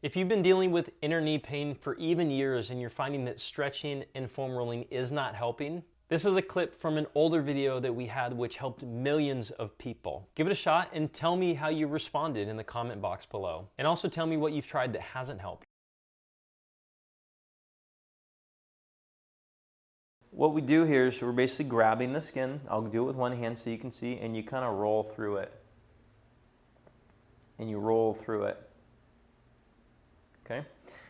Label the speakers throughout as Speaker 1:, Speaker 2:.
Speaker 1: If you've been dealing with inner knee pain for even years and you're finding that stretching and foam rolling is not helping, this is a clip from an older video that we had which helped millions of people. Give it a shot and tell me how you responded in the comment box below. And also tell me what you've tried that hasn't helped. What we do here is we're basically grabbing the skin. I'll do it with one hand so you can see, and you kind of roll through it. And you roll through it. Okay?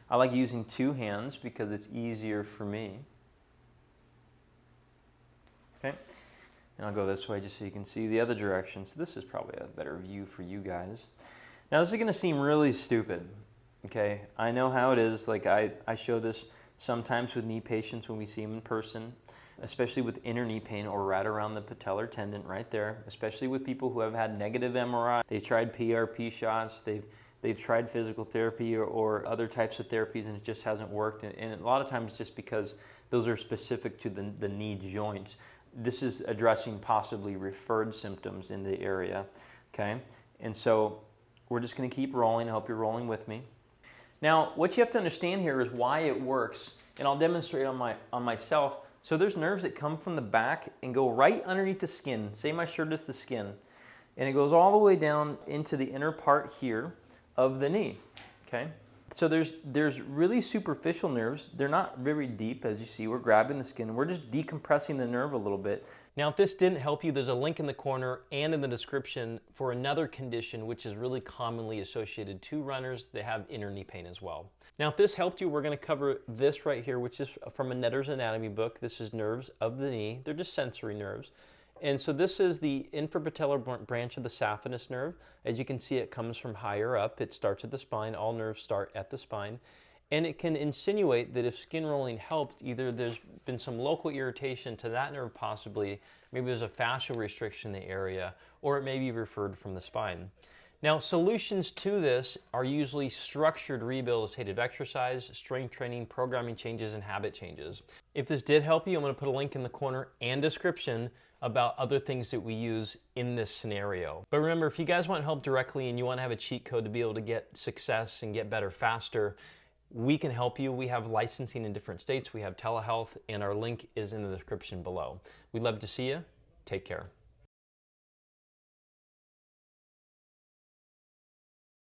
Speaker 1: I like using two hands because it's easier for me. Okay? And I'll go this way just so you can see the other direction. So this is probably a better view for you guys. Now this is going to seem really stupid. Okay? I know how it is. Like I show this sometimes with knee patients when we see them in person, especially with inner knee pain or right around the patellar tendon right there, especially with people who have had negative MRI. They've tried PRP shots, they've tried physical therapy or other types of therapies and it just hasn't worked. And a lot of times it's just because those are specific to the knee joints. This is addressing possibly referred symptoms in the area, okay? And so we're just gonna keep rolling. I hope you're rolling with me. Now, what you have to understand here is why it works, and I'll demonstrate on myself. So there's nerves that come from the back and go right underneath the skin. Say my shirt is the skin, and it goes all the way down into the inner part here of the knee, okay? So there's really superficial nerves. They're not very deep, as you see. We're grabbing the skin. We're just decompressing the nerve a little bit. Now, if this didn't help you, there's a link in the corner and in the description for another condition which is really commonly associated to runners that have inner knee pain as well. Now, if this helped you, we're going to cover this right here, which is from a Netter's anatomy book. This is nerves of the knee. They're just sensory nerves. And so this is the infrapatellar branch of the saphenous nerve. As you can see, it comes from higher up. It starts at the spine. All nerves start at the spine. And it can insinuate that if skin rolling helped, either there's been some local irritation to that nerve possibly, maybe there's a fascial restriction in the area, or it may be referred from the spine. Now, solutions to this are usually structured rehabilitative exercise, strength training, programming changes, and habit changes. If this did help you, I'm going to put a link in the corner and description about other things that we use in this scenario. But remember, if you guys want help directly and you want to have a cheat code to be able to get success and get better faster, we can help you. We have licensing in different states. We have telehealth, and our link is in the description below. We'd love to see you. Take care.